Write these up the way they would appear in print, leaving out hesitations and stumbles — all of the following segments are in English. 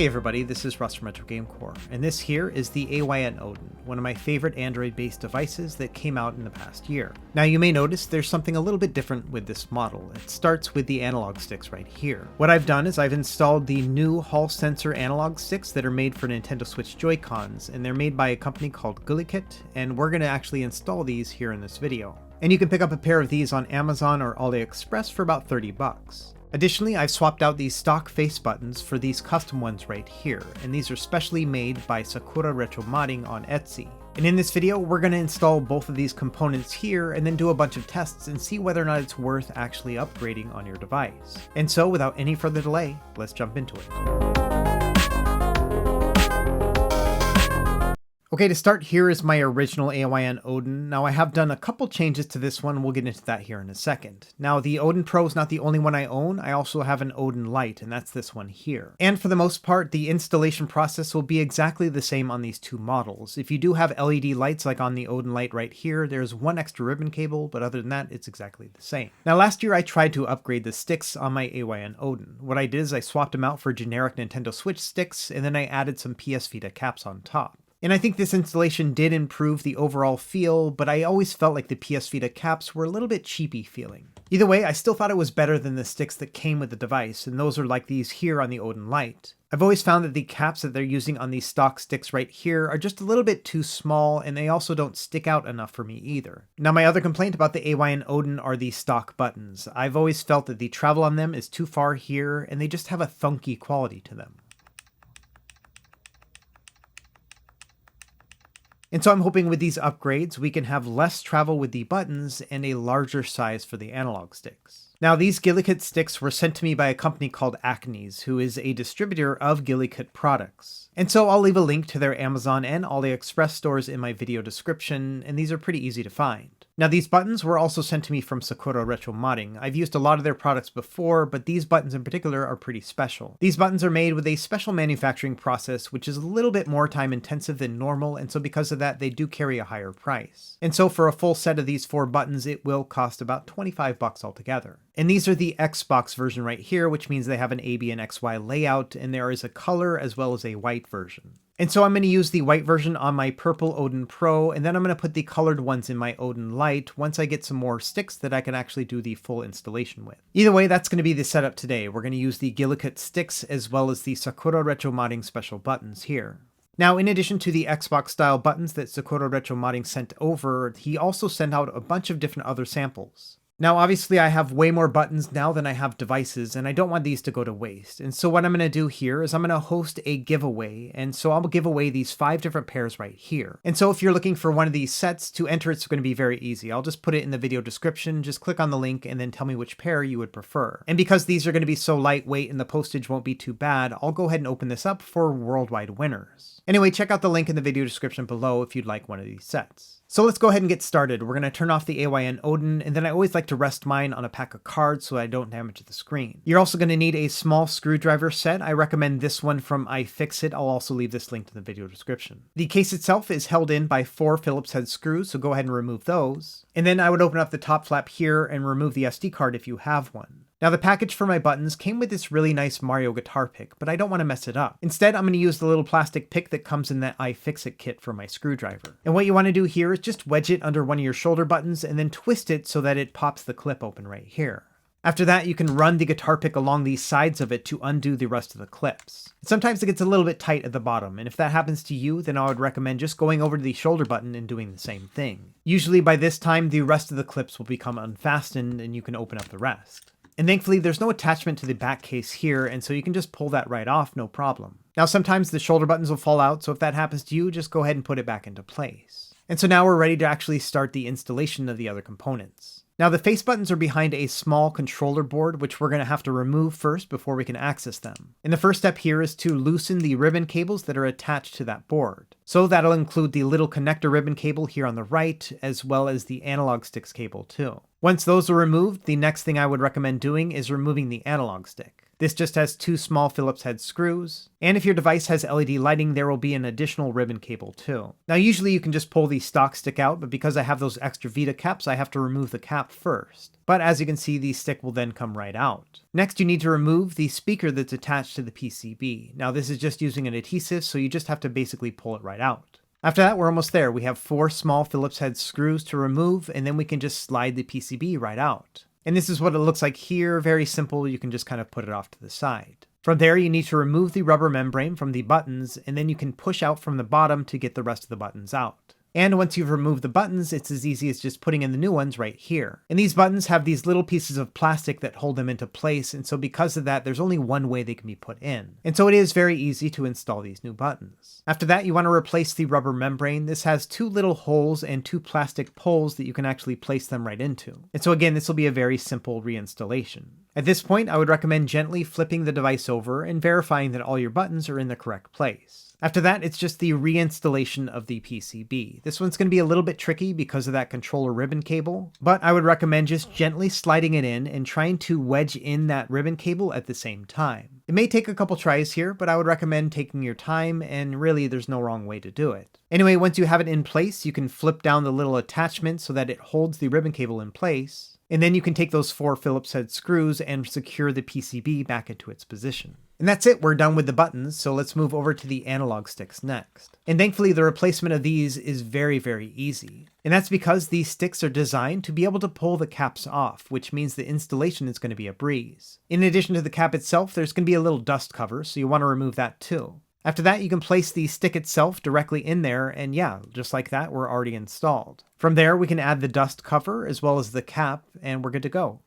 Hey everybody, this is Russ from Retro Game Core, and this here is the AYN Odin, one of my favorite Android-based devices that came out in the past year. Now you may notice there's something a little bit different with this model. It starts with the analog sticks right here. What I've done is I've installed the new Hall sensor analog sticks that are made for Nintendo Switch Joy-Cons, and they're made by a company called Gillikit, and we're going to actually install these here in this video. And you can pick up a pair of these on Amazon or AliExpress for about 30 bucks. Additionally, I've swapped out these stock face buttons for these custom ones right here, and these are specially made by Sakura Retro Modding on Etsy. And in this video, we're going to install both of these components here and then do a bunch of tests and see whether or not it's worth actually upgrading on your device. And so without any further delay, let's jump into it. Okay, to start, here is my original AYN Odin. Now I have done a couple changes to this one, we'll get into that here in a second. Now the Odin Pro is not the only one I own, I also have an Odin Lite, and that's this one here. And for the most part, the installation process will be exactly the same on these two models. If you do have LED lights like on the Odin Lite right here, there's one extra ribbon cable, but other than that, it's exactly the same. Now last year I tried to upgrade the sticks on my AYN Odin. What I did is I swapped them out for generic Nintendo Switch sticks, and then I added some PS Vita caps on top. And I think this installation did improve the overall feel, but I always felt like the PS Vita caps were a little bit cheapy feeling. Either way, I still thought it was better than the sticks that came with the device, and those are like these here on the Odin Lite. I've always found that the caps that they're using on these stock sticks right here are just a little bit too small, and they also don't stick out enough for me either. Now my other complaint about the AYN Odin are the stock buttons. I've always felt that the travel on them is too far here, and they just have a thunky quality to them. And so I'm hoping with these upgrades, we can have less travel with the buttons and a larger size for the analog sticks. Now these Gillikit sticks were sent to me by a company called Acnes, who is a distributor of Gillikit products. And so I'll leave a link to their Amazon and AliExpress stores in my video description, and these are pretty easy to find. Now these buttons were also sent to me from Sakura Retro Modding. I've used a lot of their products before, but these buttons in particular are pretty special. These buttons are made with a special manufacturing process, which is a little bit more time intensive than normal, and so because of that, they do carry a higher price. And so for a full set of these 4 buttons, it will cost about 25 bucks altogether. And these are the Xbox version right here, which means they have an AB and XY layout, and there is a color as well as a white version. And so I'm going to use the white version on my purple Odin Pro, and then I'm going to put the colored ones in my Odin Lite once I get some more sticks that I can actually do the full installation with. Either way, that's going to be the setup today. We're going to use the Gillikit sticks as well as the Sakura Retro Modding special buttons here. Now, in addition to the Xbox-style buttons that Sakura Retro Modding sent over, he also sent out a bunch of different other samples. Now, obviously, I have way more buttons now than I have devices, and I don't want these to go to waste. And so what I'm going to do here is I'm going to host a giveaway, and so I'll give away these 5 different pairs right here. And so if you're looking for one of these sets, to enter it's going to be very easy. I'll just put it in the video description, just click on the link, and then tell me which pair you would prefer. And because these are going to be so lightweight and the postage won't be too bad, I'll go ahead and open this up for worldwide winners. Anyway, check out the link in the video description below if you'd like one of these sets. So let's go ahead and get started. We're going to turn off the AYN Odin, and then I always like to rest mine on a pack of cards so I don't damage the screen. You're also going to need a small screwdriver set. I recommend this one from iFixit. I'll also leave this link in the video description. The case itself is held in by 4 Phillips head screws, so go ahead and remove those. And then I would open up the top flap here and remove the SD card if you have one. Now the package for my buttons came with this really nice Mario guitar pick, but I don't want to mess it up. Instead, I'm going to use the little plastic pick that comes in that iFixit kit for my screwdriver. And what you want to do here is just wedge it under one of your shoulder buttons and then twist it so that it pops the clip open right here. After that, you can run the guitar pick along the sides of it to undo the rest of the clips. Sometimes it gets a little bit tight at the bottom, and if that happens to you, then I would recommend just going over to the shoulder button and doing the same thing. Usually by this time, the rest of the clips will become unfastened and you can open up the rest. And thankfully, there's no attachment to the back case here, and so you can just pull that right off, no problem. Now, sometimes the shoulder buttons will fall out, so if that happens to you, just go ahead and put it back into place. And so now we're ready to actually start the installation of the other components. Now the face buttons are behind a small controller board, which we're going to have to remove first before we can access them. And the first step here is to loosen the ribbon cables that are attached to that board. So that'll include the little connector ribbon cable here on the right, as well as the analog sticks cable too. Once those are removed, the next thing I would recommend doing is removing the analog stick. This just has 2 small Phillips head screws. And if your device has LED lighting, there will be an additional ribbon cable too. Now usually you can just pull the stock stick out, but because I have those extra Vita caps, I have to remove the cap first. But as you can see, the stick will then come right out. Next, you need to remove the speaker that's attached to the PCB. Now this is just using an adhesive, so you just have to basically pull it right out. After that, we're almost there. We have 4 small Phillips head screws to remove, and then we can just slide the PCB right out. And this is what it looks like here. Very simple. You can just kind of put it off to the side. From there, you need to remove the rubber membrane from the buttons, and then you can push out from the bottom to get the rest of the buttons out. And once you've removed the buttons, it's as easy as just putting in the new ones right here. And these buttons have these little pieces of plastic that hold them into place, and so because of that, there's only one way they can be put in. And so it is very easy to install these new buttons. After that, you want to replace the rubber membrane. This has 2 little holes and 2 plastic poles that you can actually place them right into. And so again, this will be a very simple reinstallation. At this point, I would recommend gently flipping the device over and verifying that all your buttons are in the correct place. After that, it's just the reinstallation of the PCB. This one's going to be a little bit tricky because of that controller ribbon cable, but I would recommend just gently sliding it in and trying to wedge in that ribbon cable at the same time. It may take a couple tries here, but I would recommend taking your time, and really there's no wrong way to do it. Anyway, once you have it in place, you can flip down the little attachment so that it holds the ribbon cable in place. And then you can take those 4 Phillips head screws and secure the PCB back into its position. And that's it, we're done with the buttons, so let's move over to the analog sticks next. And thankfully the replacement of these is very, very easy. And that's because these sticks are designed to be able to pull the caps off, which means the installation is going to be a breeze. In addition to the cap itself, there's going to be a little dust cover, so you want to remove that too. After that, you can place the stick itself directly in there, and yeah, just like that, we're already installed. From there, we can add the dust cover as well as the cap, and we're good to go.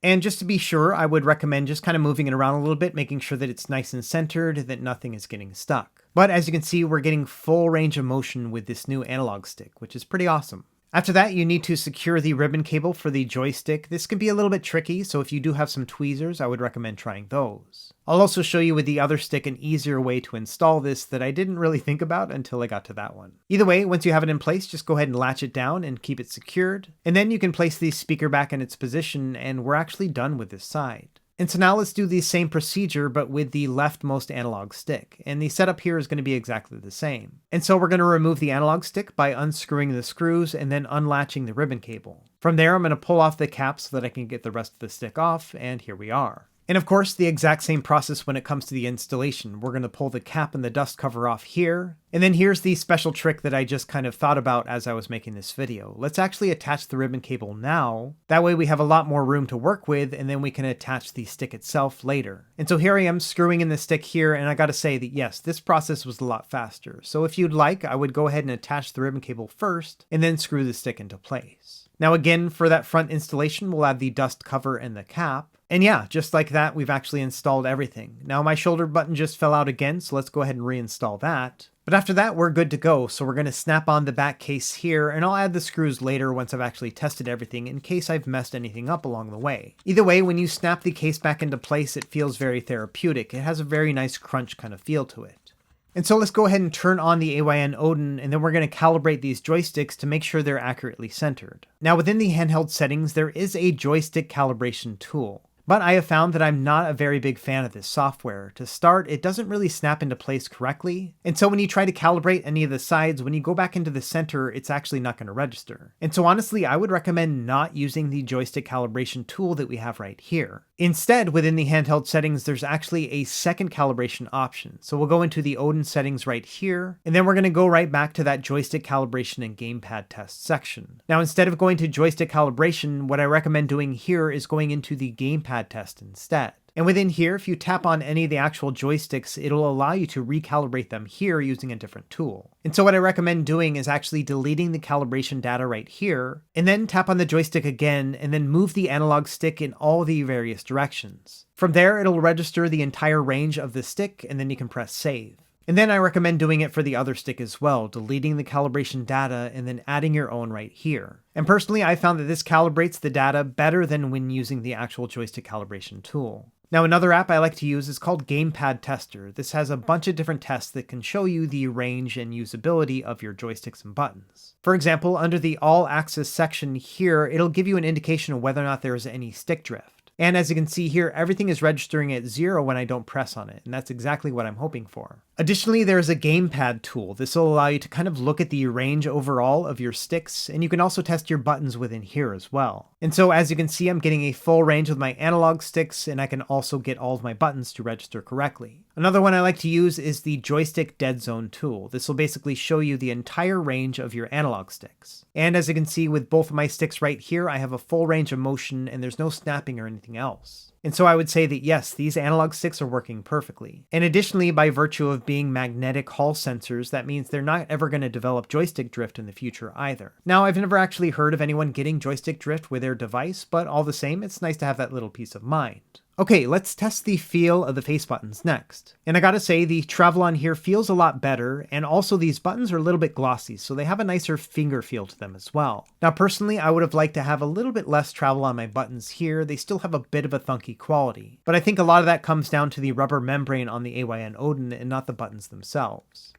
And just to be sure, I would recommend just kind of moving it around a little bit, making sure that it's nice and centered, that nothing is getting stuck. But as you can see, we're getting full range of motion with this new analog stick, which is pretty awesome. After that, you need to secure the ribbon cable for the joystick. This can be a little bit tricky, so if you do have some tweezers, I would recommend trying those. I'll also show you with the other stick an easier way to install this that I didn't really think about until I got to that one. Either way, once you have it in place, just go ahead and latch it down and keep it secured. And then you can place the speaker back in its position, and we're actually done with this side. And so now let's do the same procedure, but with the leftmost analog stick. And the setup here is going to be exactly the same. And so we're going to remove the analog stick by unscrewing the screws and then unlatching the ribbon cable. From there, I'm going to pull off the cap so that I can get the rest of the stick off, and here we are. And of course, the exact same process when it comes to the installation. We're going to pull the cap and the dust cover off here. And then here's the special trick that I just kind of thought about as I was making this video. Let's actually attach the ribbon cable now. That way we have a lot more room to work with, and then we can attach the stick itself later. And so here I am screwing in the stick here, and I gotta say that yes, this process was a lot faster. So if you'd like, I would go ahead and attach the ribbon cable first, and then screw the stick into place. Now again, for that front installation, we'll add the dust cover and the cap. And yeah, just like that, we've actually installed everything. Now my shoulder button just fell out again, so let's go ahead and reinstall that. But after that, we're good to go. So we're going to snap on the back case here, and I'll add the screws later once I've actually tested everything in case I've messed anything up along the way. Either way, when you snap the case back into place, it feels very therapeutic. It has a very nice crunch kind of feel to it. And so let's go ahead and turn on the AYN Odin, and then we're going to calibrate these joysticks to make sure they're accurately centered. Now within the handheld settings, there is a joystick calibration tool. But I have found that I'm not a very big fan of this software. To start, it doesn't really snap into place correctly. And so when you try to calibrate any of the sides, when you go back into the center, it's actually not going to register. And so honestly, I would recommend not using the joystick calibration tool that we have right here. Instead, within the handheld settings, there's actually a second calibration option. So we'll go into the Odin settings right here, and then we're going to go right back to that joystick calibration and gamepad test section. Now, instead of going to joystick calibration, what I recommend doing here is going into the gamepad test instead. And within here, if you tap on any of the actual joysticks, it'll allow you to recalibrate them here using a different tool. And so what I recommend doing is actually deleting the calibration data right here, and then tap on the joystick again, and then move the analog stick in all the various directions. From there, it'll register the entire range of the stick, and then you can press save. And then I recommend doing it for the other stick as well, deleting the calibration data and then adding your own right here. And personally, I found that this calibrates the data better than when using the actual joystick calibration tool. Now, another app I like to use is called Gamepad Tester. This has a bunch of different tests that can show you the range and usability of your joysticks and buttons. For example, under the All Axis section here, it'll give you an indication of whether or not there is any stick drift. And as you can see here, everything is registering at 0 when I don't press on it, and that's exactly what I'm hoping for. Additionally, there's a gamepad tool. This will allow you to kind of look at the range overall of your sticks, and you can also test your buttons within here as well. And so as you can see, I'm getting a full range with my analog sticks, and I can also get all of my buttons to register correctly. Another one I like to use is the joystick dead zone tool. This will basically show you the entire range of your analog sticks. And as you can see with both of my sticks right here, I have a full range of motion and there's no snapping or anything else. And so I would say that yes, these analog sticks are working perfectly. And additionally, by virtue of being magnetic Hall sensors, that means they're not ever going to develop joystick drift in the future either. Now, I've never actually heard of anyone getting joystick drift with their device, but all the same, it's nice to have that little peace of mind. Okay, let's test the feel of the face buttons next. And I gotta say, the travel on here feels a lot better, and also these buttons are a little bit glossy, so they have a nicer finger feel to them as well. Now personally, I would have liked to have a little bit less travel on my buttons here. They still have a bit of a thunky quality, but I think a lot of that comes down to the rubber membrane on the AYN Odin and not the buttons themselves.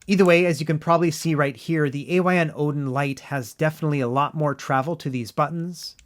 Either way, as you can probably see right here, the AYN Odin Lite has definitely a lot more travel to these buttons.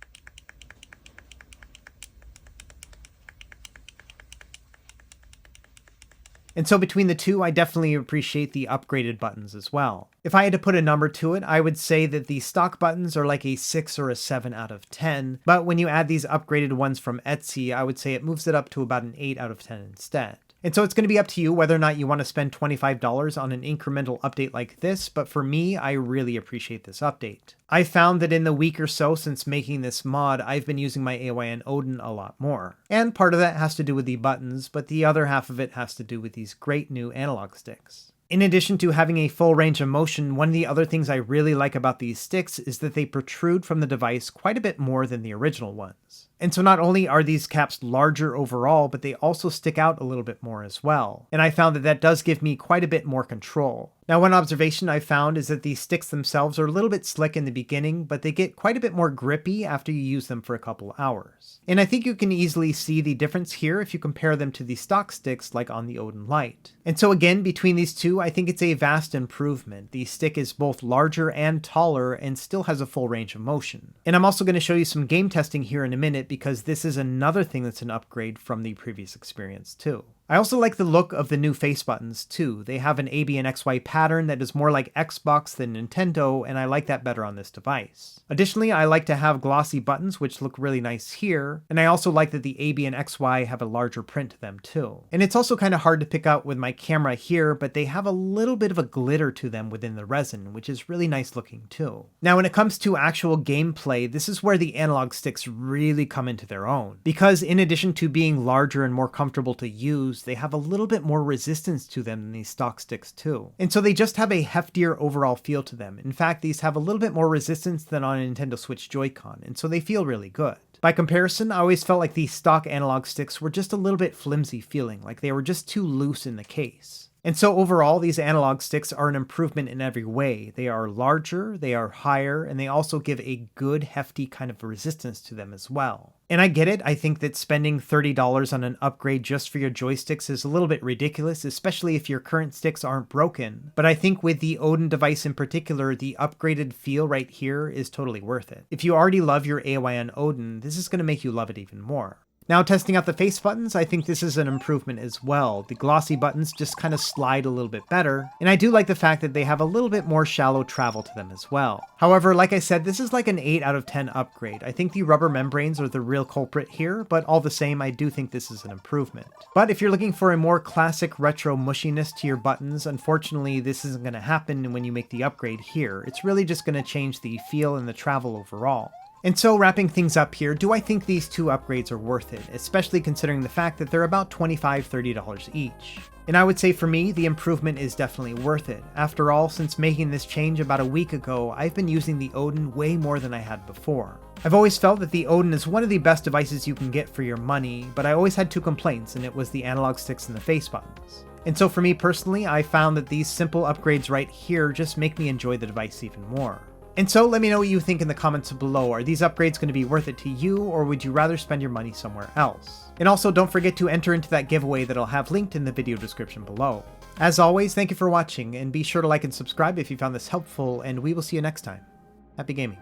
And so between the two, I definitely appreciate the upgraded buttons as well. If I had to put a number to it, I would say that the stock buttons are like a 6 or a 7 out of 10, but when you add these upgraded ones from Etsy, I would say it moves it up to about an 8 out of 10 instead. And so it's going to be up to you whether or not you want to spend $25 on an incremental update like this, but for me, I really appreciate this update. I found that in the week or so since making this mod, I've been using my AYN Odin a lot more. And part of that has to do with the buttons, but the other half of it has to do with these great new analog sticks. In addition to having a full range of motion, one of the other things I really like about these sticks is that they protrude from the device quite a bit more than the original ones. And so not only are these caps larger overall, but they also stick out a little bit more as well. And I found that that does give me quite a bit more control. Now, one observation I found is that these sticks themselves are a little bit slick in the beginning, but they get quite a bit more grippy after you use them for a couple hours. And I think you can easily see the difference here if you compare them to the stock sticks like on the Odin Lite. And so again, between these two, I think it's a vast improvement. The stick is both larger and taller and still has a full range of motion. And I'm also going to show you some game testing here in a minute because this is another thing that's an upgrade from the previous experience too. I also like the look of the new face buttons too. They have an A, B, and XY pattern that is more like Xbox than Nintendo, and I like that better on this device. Additionally, I like to have glossy buttons which look really nice here, and I also like that the A, B, and XY have a larger print to them too. And it's also kind of hard to pick out with my camera here, but they have a little bit of a glitter to them within the resin, which is really nice looking too. Now when it comes to actual gameplay, this is where the analog sticks really come into their own, because in addition to being larger and more comfortable to use, they have a little bit more resistance to them than these stock sticks too. And so they just have a heftier overall feel to them. In fact, these have a little bit more resistance than on a Nintendo Switch Joy-Con, and so they feel really good. By comparison, I always felt like these stock analog sticks were just a little bit flimsy feeling, like they were just too loose in the case. And so overall, these analog sticks are an improvement in every way. They are larger, they are higher, and they also give a good hefty kind of resistance to them as well. And I get it, I think that spending $30 on an upgrade just for your joysticks is a little bit ridiculous, especially if your current sticks aren't broken. But I think with the Odin device in particular, the upgraded feel right here is totally worth it. If you already love your AYN Odin, this is going to make you love it even more. Now testing out the face buttons, I think this is an improvement as well. The glossy buttons just kind of slide a little bit better, and I do like the fact that they have a little bit more shallow travel to them as well. However, like I said, this is like an 8 out of 10 upgrade. I think the rubber membranes are the real culprit here, but all the same, I do think this is an improvement. But if you're looking for a more classic retro mushiness to your buttons, unfortunately this isn't going to happen when you make the upgrade here. It's really just going to change the feel and the travel overall. And so wrapping things up here, do I think these two upgrades are worth it, especially considering the fact that they're about $25–30 each? And I would say for me, the improvement is definitely worth it. After all, since making this change about a week ago, I've been using the Odin way more than I had before. I've always felt that the Odin is one of the best devices you can get for your money, but I always had two complaints, and it was the analog sticks and the face buttons. And so for me personally, I found that these simple upgrades right here just make me enjoy the device even more. And so let me know what you think in the comments below. Are these upgrades going to be worth it to you, or would you rather spend your money somewhere else? And also don't forget to enter into that giveaway that I'll have linked in the video description below. As always, thank you for watching, and be sure to like and subscribe if you found this helpful, and we will see you next time. Happy gaming.